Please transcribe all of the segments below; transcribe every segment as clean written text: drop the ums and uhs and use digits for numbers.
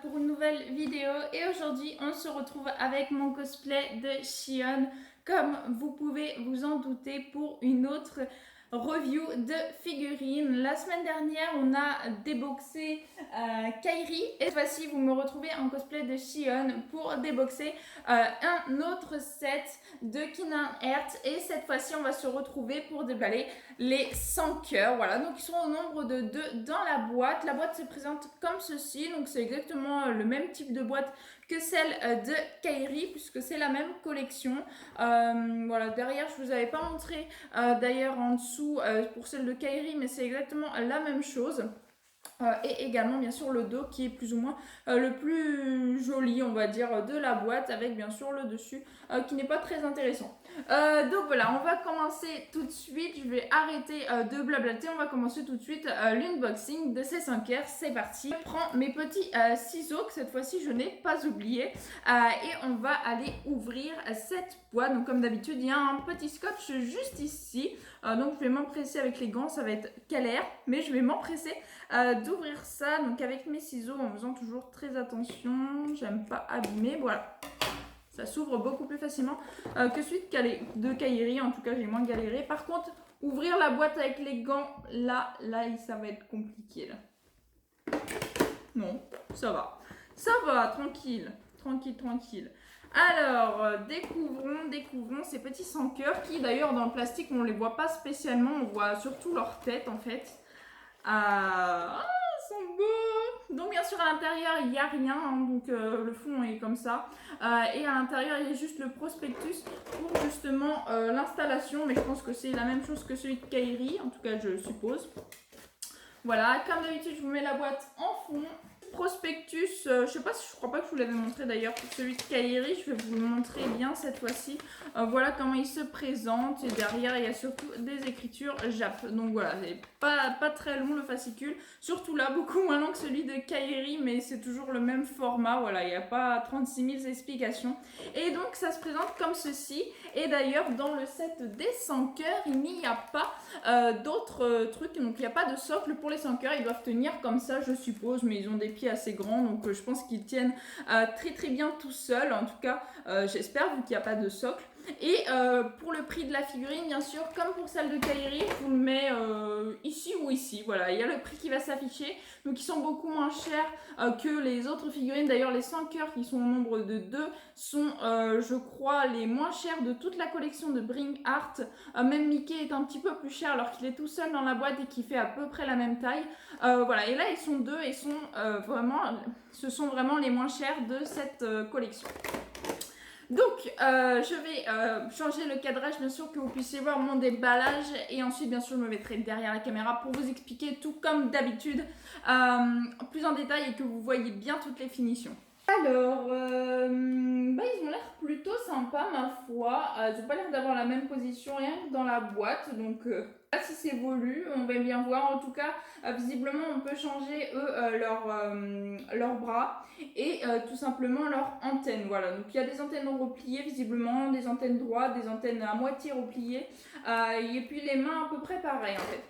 pour une nouvelle vidéo et aujourd'hui on se retrouve avec mon cosplay de Shion comme vous pouvez vous en douter pour une autre review de figurines. La semaine dernière on a déboxé Kairi et cette fois-ci vous me retrouvez en cosplay de Shion pour déboxer un autre set de Kingdom Hearts et cette fois-ci on va se retrouver pour déballer les 100 cœurs. Voilà, donc ils sont au nombre de 2 dans la boîte. La boîte se présente comme ceci, donc c'est exactement le même type de boîte que celle de Kairi puisque c'est la même collection. Voilà, derrière je vous avais pas montré d'ailleurs en dessous pour celle de Kairi, mais c'est exactement la même chose. Et également bien sûr le dos qui est plus ou moins le plus joli on va dire de la boîte avec bien sûr le dessus qui n'est pas très intéressant. Donc voilà, on va commencer tout de suite, je vais arrêter de blablater, on va commencer tout de suite l'unboxing de ces 5 heures, c'est parti. Je prends mes petits ciseaux que cette fois-ci je n'ai pas oublié et on va aller ouvrir cette boîte. Donc comme d'habitude il y a un petit scotch juste ici, donc je vais m'empresser avec les gants, ça va être galère mais je vais m'empresser d'ouvrir ça donc avec mes ciseaux en faisant toujours très attention, j'aime pas abîmer, voilà. Ça s'ouvre beaucoup plus facilement que celui de Kairi, en tout cas j'ai moins galéré. Par contre, ouvrir la boîte avec les gants, là ça va être compliqué là. Non, ça va, tranquille, tranquille. Alors, découvrons ces petits sans cœurs qui d'ailleurs dans le plastique on les voit pas spécialement, on voit surtout leur tête en fait. Ils sont beaux. Donc bien sûr à l'intérieur il n'y a rien, hein, donc le fond est comme ça. Et à l'intérieur il y a juste le prospectus pour justement l'installation, mais je pense que c'est la même chose que celui de Kairi, en tout cas je suppose. Voilà, comme d'habitude je vous mets la boîte en fond. Prospectus, je crois pas que je vous l'avais montré d'ailleurs pour celui de Kairi, je vais vous le montrer bien cette fois-ci. Voilà comment il se présente et derrière il y a surtout des écritures Jap. Donc voilà, c'est pas très long le fascicule, surtout là beaucoup moins long que celui de Kairi, mais c'est toujours le même format, voilà, il n'y a pas 36 000 explications. Et donc ça se présente comme ceci, et d'ailleurs dans le set des 100 cœurs il n'y a pas d'autres trucs, donc il n'y a pas de socle pour les 100 cœurs, ils doivent tenir comme ça je suppose, mais ils ont des pieds assez grands, donc je pense qu'ils tiennent très bien tout seuls, en tout cas j'espère, vu qu'il n'y a pas de socle. Et pour le prix de la figurine, bien sûr, comme pour celle de Kairi, je vous le mets ici ou ici. Voilà, il y a le prix qui va s'afficher. Donc ils sont beaucoup moins chers que les autres figurines. D'ailleurs, les 100 cœurs qui sont au nombre de 2 sont, je crois, les moins chers de toute la collection de Bring Art. Même Mickey est un petit peu plus cher alors qu'il est tout seul dans la boîte et qu'il fait à peu près la même taille. Voilà, et là ils sont 2 et ce sont vraiment les moins chers de cette collection. Donc, je vais changer le cadrage, bien sûr, que vous puissiez voir mon déballage. Et ensuite, bien sûr, je me mettrai derrière la caméra pour vous expliquer tout comme d'habitude, plus en détail et que vous voyez bien toutes les finitions. Alors, ils ont l'air plutôt sympas, ma foi. Ils n'ont pas l'air d'avoir la même position, rien que dans la boîte. Donc, pas si c'est voulu, on va bien voir. En tout cas, visiblement, on peut changer, leurs bras et tout simplement leur antenne. Voilà, donc il y a des antennes repliées, visiblement, des antennes droites, des antennes à moitié repliées. Et puis les mains à peu près pareilles, en fait.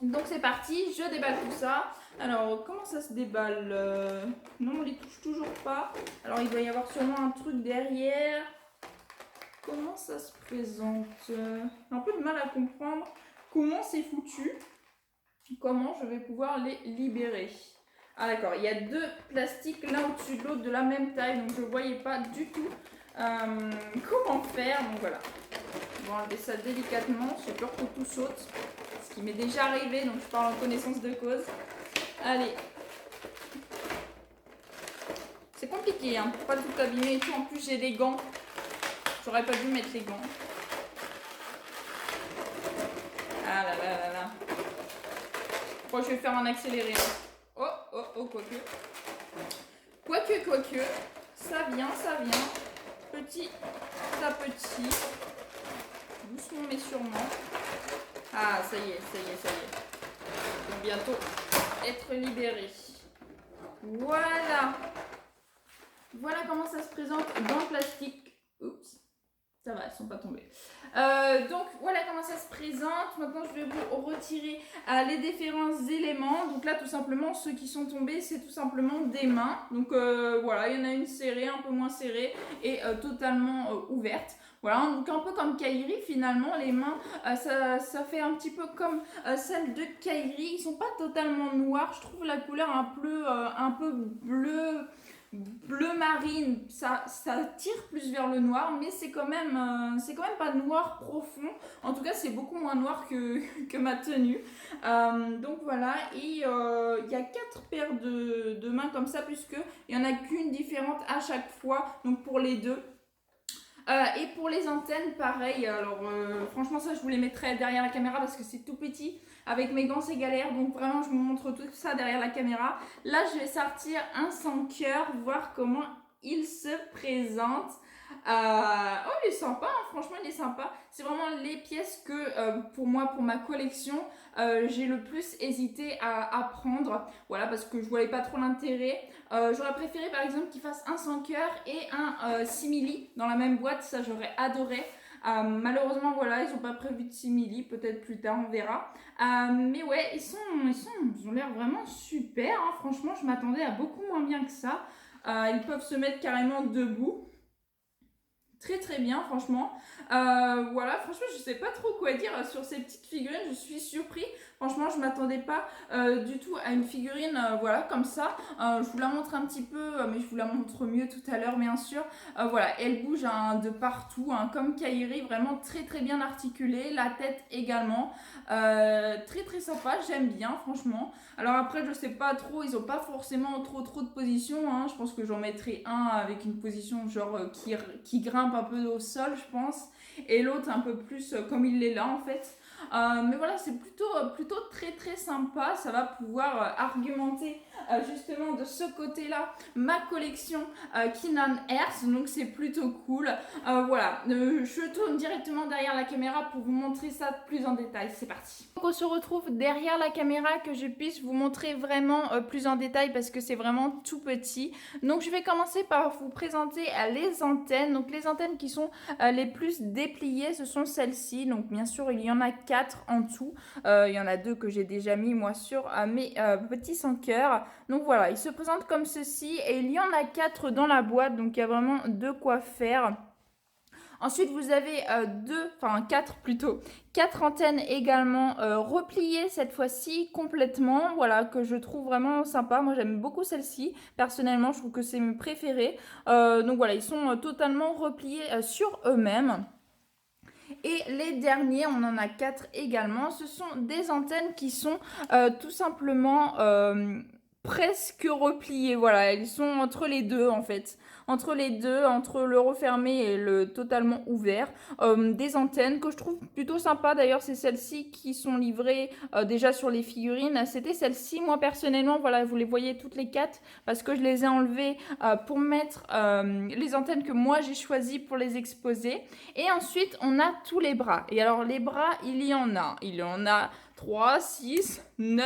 Donc c'est parti, je déballe tout ça. Alors comment ça se déballe Non, on les touche toujours pas. Alors il doit y avoir sûrement un truc derrière. Comment ça se présente J'ai un peu de mal à comprendre comment c'est foutu. Comment je vais pouvoir les libérer. Ah d'accord, il y a 2 plastiques l'un au-dessus de l'autre de la même taille, donc je ne voyais pas du tout comment faire. Donc voilà, on va enlever ça délicatement, j'ai peur que tout saute. Ce qui m'est déjà arrivé, donc je parle en connaissance de cause. Allez. C'est compliqué, hein, pour pas tout abîmer et tout. En plus, j'ai des gants. J'aurais pas dû mettre les gants. Ah là là là là. Je crois que je vais faire un accéléré. Oh, quoique. Quoique. Ça vient. Petit à petit. Doucement mais sûrement. Ah, ça y est. Je vais bientôt être libéré. Voilà comment ça se présente dans le plastique. Oups. Ça va, elles sont pas tombées. Donc voilà comment ça se présente. Maintenant je vais vous retirer les différents éléments. Donc là tout simplement ceux qui sont tombés c'est tout simplement des mains. Donc voilà, il y en a une serrée, un peu moins serrée et totalement ouverte. Voilà, donc un peu comme Kairi finalement, les mains ça fait un petit peu comme celle de Kairi. Ils sont pas totalement noirs, je trouve la couleur un peu bleu marine, ça tire plus vers le noir, mais c'est quand même pas noir profond. En tout cas, c'est beaucoup moins noir que ma tenue. Donc voilà, et il y a 4 paires de mains comme ça, puisque il y en a qu'une différente à chaque fois, donc pour les deux. Et pour les antennes, pareil. Alors, franchement, ça, je vous les mettrai derrière la caméra parce que c'est tout petit. Avec mes gants, c'est galère. Donc, vraiment, je vous montre tout ça derrière la caméra. Là, je vais sortir un sans cœur, voir comment il se présente. Oh, il est sympa, hein, franchement, il est sympa. C'est vraiment les pièces que, pour moi, pour ma collection, j'ai le plus hésité à prendre. Voilà, parce que je voyais pas trop l'intérêt. J'aurais préféré, par exemple, qu'ils fassent un sans cœur et un simili dans la même boîte. Ça, j'aurais adoré. Malheureusement, voilà, ils n'ont pas prévu de simili. Peut-être plus tard, on verra. Mais ouais, ils ont l'air vraiment super. Hein. Franchement, je m'attendais à beaucoup moins bien que ça. Ils peuvent se mettre carrément debout. Très très bien franchement. Voilà, franchement je sais pas trop quoi dire sur ces petites figurines, je suis surpris. Franchement je m'attendais pas du tout à une figurine voilà comme ça. Je vous la montre un petit peu, mais je vous la montre mieux tout à l'heure bien sûr. Voilà, elle bouge de partout, comme Kairi, vraiment très très bien articulée. La tête également, très très sympa, j'aime bien franchement. Alors après je sais pas trop, ils ont pas forcément trop de positions. Hein. Je pense que j'en mettrai un avec une position genre qui grimpe un peu au sol je pense. Et l'autre un peu plus comme il est là en fait. Mais voilà, c'est plutôt très très sympa. Ça va pouvoir argumenter justement de ce côté-là ma collection Keenan Earth. Donc c'est plutôt cool. Voilà, je tourne directement derrière la caméra pour vous montrer ça plus en détail. C'est parti. Donc on se retrouve derrière la caméra que je puisse vous montrer vraiment plus en détail parce que c'est vraiment tout petit. Donc je vais commencer par vous présenter les antennes. Donc les antennes qui sont les plus dépliées, ce sont celles-ci. Donc bien sûr, il y en a 4 en tout. Il y en a 2 que j'ai déjà mis moi sur mes petits sans cœur. Donc voilà, ils se présentent comme ceci et il y en a 4 dans la boîte. Donc il y a vraiment de quoi faire. Ensuite, vous avez 4 plutôt, 4 antennes également repliées cette fois-ci complètement, voilà, que je trouve vraiment sympa. Moi, j'aime beaucoup celle-ci. Personnellement, je trouve que c'est mes préférés. Donc voilà, ils sont totalement repliés sur eux-mêmes. Et les derniers, on en a 4 également. Ce sont des antennes qui sont tout simplement presque repliées. Voilà, elles sont entre les deux en fait. Entre les deux, entre le refermé et le totalement ouvert. Des antennes que je trouve plutôt sympa. D'ailleurs, c'est celles-ci qui sont livrées déjà sur les figurines. C'était celles-ci, moi personnellement, voilà, vous les voyez toutes les 4 parce que je les ai enlevées pour mettre les antennes que moi j'ai choisies pour les exposer. Et ensuite, on a tous les bras. Et alors, les bras, il y en a 3, 6, 9,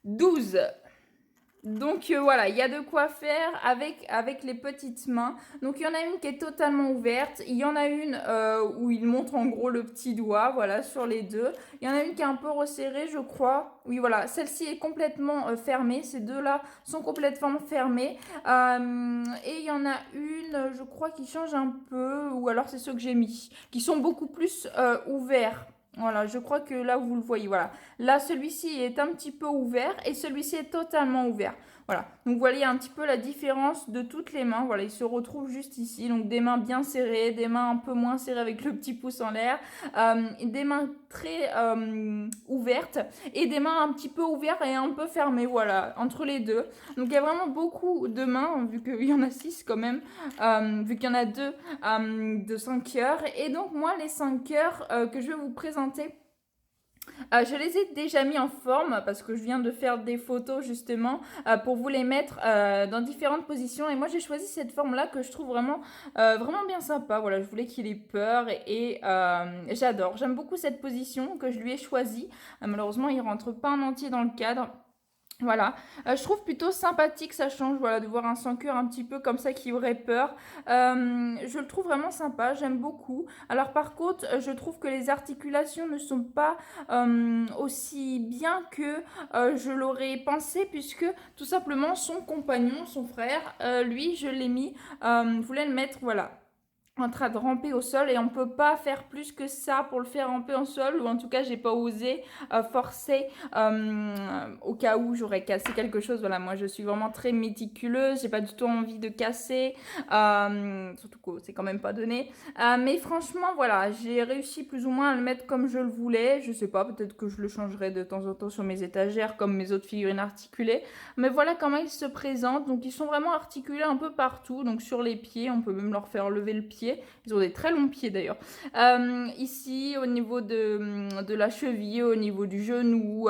12. Donc voilà, il y a de quoi faire avec les petites mains. Donc il y en a une qui est totalement ouverte. Il y en a une où il montre en gros le petit doigt, voilà, sur les deux. Il y en a une qui est un peu resserrée, je crois. Oui, voilà, celle-ci est complètement fermée. Ces deux-là sont complètement fermés. Et il y en a une, je crois, qui change un peu. Ou alors c'est ceux que j'ai mis, qui sont beaucoup plus ouverts. Voilà, je crois que là, vous le voyez, voilà. Là, celui-ci est un petit peu ouvert et celui-ci est totalement ouvert. Voilà, donc vous voyez un petit peu la différence de toutes les mains. Voilà, ils se retrouvent juste ici. Donc des mains bien serrées, des mains un peu moins serrées avec le petit pouce en l'air, des mains très ouvertes et des mains un petit peu ouvertes et un peu fermées, voilà, entre les deux. Donc il y a vraiment beaucoup de mains, vu qu'il y en a 6 quand même, vu qu'il y en a 2 de 5 cœurs. Et donc moi, les 5 cœurs que je vais vous présenter, je les ai déjà mis en forme parce que je viens de faire des photos justement pour vous les mettre dans différentes positions. Et moi j'ai choisi cette forme là que je trouve vraiment bien sympa. Voilà, je voulais qu'il ait peur et j'adore. J'aime beaucoup cette position que je lui ai choisie. Malheureusement il rentre pas en entier dans le cadre. Voilà, je trouve plutôt sympathique, ça change, voilà, de voir un sans cœur un petit peu comme ça qui aurait peur. Je le trouve vraiment sympa, j'aime beaucoup. Alors par contre, je trouve que les articulations ne sont pas aussi bien que je l'aurais pensé, puisque tout simplement son compagnon, son frère, lui, je l'ai mis, voulait le mettre, voilà, en train de ramper au sol, et on peut pas faire plus que ça pour le faire ramper au sol, ou en tout cas j'ai pas osé forcer au cas où j'aurais cassé quelque chose. Voilà, moi je suis vraiment très méticuleuse, j'ai pas du tout envie de casser, surtout que c'est quand même pas donné, mais franchement voilà, j'ai réussi plus ou moins à le mettre comme je le voulais. Je sais pas, peut-être que je le changerai de temps en temps sur mes étagères comme mes autres figurines articulées, mais voilà comment ils se présentent. Donc ils sont vraiment articulés un peu partout, donc sur les pieds, on peut même leur faire lever le pied. Ils ont des très longs pieds d'ailleurs. Ici, au niveau de la cheville, au niveau du genou,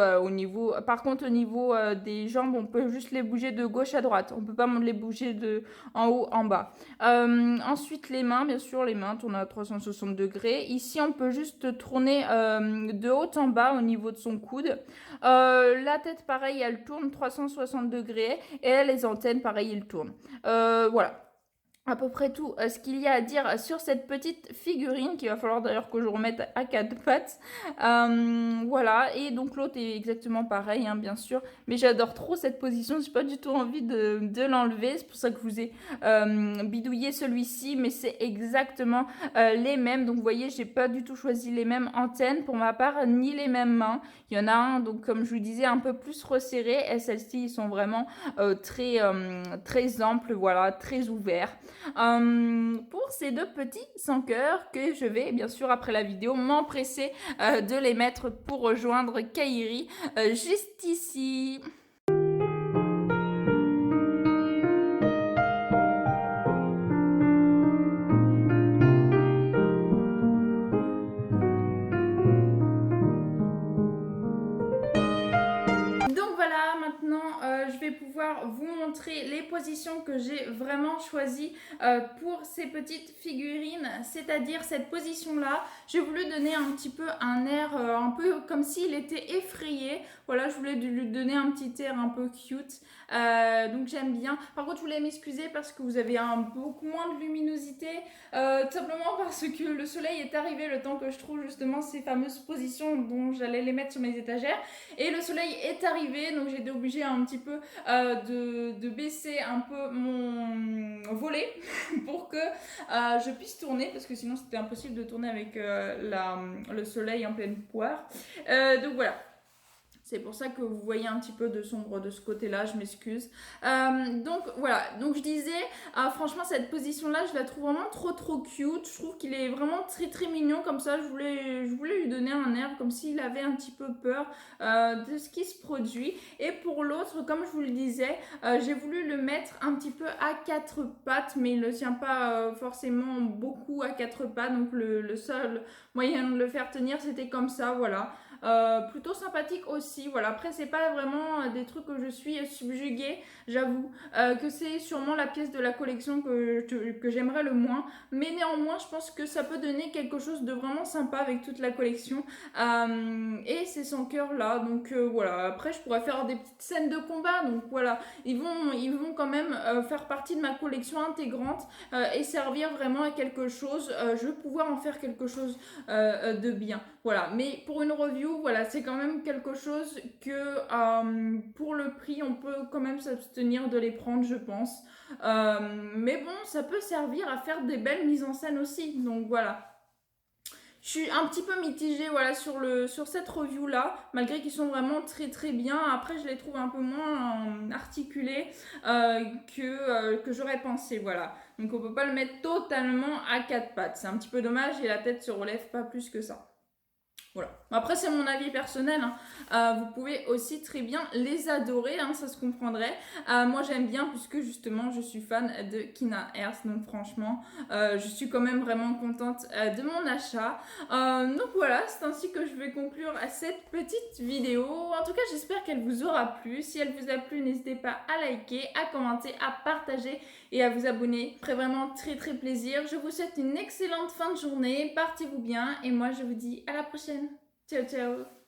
par contre, au niveau des jambes, on peut juste les bouger de gauche à droite. On peut pas les bouger de en haut, en bas. Ensuite, les mains, bien sûr, les mains tournent à 360 degrés. Ici, on peut juste tourner de haut en bas au niveau de son coude. La tête, pareil, elle tourne 360 degrés. Et les antennes, pareil, ils tournent. Voilà. À peu près tout ce qu'il y a à dire sur cette petite figurine, qu'il va falloir d'ailleurs que je remette à quatre pattes. Voilà, et donc l'autre est exactement pareil, hein, bien sûr, mais j'adore trop cette position, j'ai pas du tout envie de l'enlever, c'est pour ça que je vous ai bidouillé celui-ci, mais c'est exactement les mêmes. Donc vous voyez, j'ai pas du tout choisi les mêmes antennes pour ma part, ni les mêmes mains. Il y en a un, donc comme je vous disais, un peu plus resserré, et celles-ci, ils sont vraiment très amples, voilà, très ouverts. Pour ces deux petits sans cœur que je vais bien sûr après la vidéo m'empresser de les mettre pour rejoindre Kairi juste ici. Donc voilà, maintenant je vais pouvoir vous montrer les positions que j'ai vraiment choisies pour ces petites figurines, c'est-à-dire cette position-là. J'ai voulu donner un petit peu un air un peu comme s'il était effrayé. Voilà, je voulais lui donner un petit air un peu cute. Donc j'aime bien. Par contre, je voulais m'excuser parce que vous avez beaucoup moins de luminosité, tout simplement parce que le soleil est arrivé le temps que je trouve justement ces fameuses positions dont j'allais les mettre sur mes étagères. Et le soleil est arrivé, donc j'ai été obligée un petit peu de baisser un peu mon volet pour que je puisse tourner, parce que sinon c'était impossible de tourner avec le soleil en pleine poire. Donc voilà. C'est pour ça que vous voyez un petit peu de sombre de ce côté-là, je m'excuse. Donc voilà, donc je disais, franchement cette position-là, je la trouve vraiment trop cute. Je trouve qu'il est vraiment très mignon comme ça. Je voulais lui donner un air comme s'il avait un petit peu peur de ce qui se produit. Et pour l'autre, comme je vous le disais, j'ai voulu le mettre un petit peu à quatre pattes, mais il ne tient pas forcément beaucoup à quatre pattes. Donc le seul moyen de le faire tenir, c'était comme ça, voilà. Plutôt sympathique aussi, voilà. Après c'est pas vraiment des trucs que je suis subjuguée, j'avoue que c'est sûrement la pièce de la collection que j'aimerais le moins, mais néanmoins je pense que ça peut donner quelque chose de vraiment sympa avec toute la collection, et c'est son cœur là, donc voilà. Après je pourrais faire des petites scènes de combat, donc voilà, ils vont quand même faire partie de ma collection intégrante et servir vraiment à quelque chose. Je vais pouvoir en faire quelque chose de bien, voilà. Mais pour une review, voilà, c'est quand même quelque chose que pour le prix, on peut quand même s'abstenir de les prendre, je pense. Mais bon, ça peut servir à faire des belles mises en scène aussi. Donc voilà. Je suis un petit peu mitigée, voilà, sur cette review là, malgré qu'ils sont vraiment très bien. Après je les trouve un peu moins articulés que j'aurais pensé, voilà. Donc on peut pas le mettre totalement à quatre pattes, c'est un petit peu dommage, et la tête se relève pas plus que ça. Voilà. Après, c'est mon avis personnel, hein. Vous pouvez aussi très bien les adorer, hein, ça se comprendrait. Moi, j'aime bien puisque justement, je suis fan de Kina Hertz. Donc, franchement, je suis quand même vraiment contente de mon achat. Donc, voilà, c'est ainsi que je vais conclure cette petite vidéo. En tout cas, j'espère qu'elle vous aura plu. Si elle vous a plu, n'hésitez pas à liker, à commenter, à partager et à vous abonner. Ça ferait vraiment très plaisir. Je vous souhaite une excellente fin de journée. Portez-vous bien et moi, je vous dis à la prochaine. Ciao, ciao.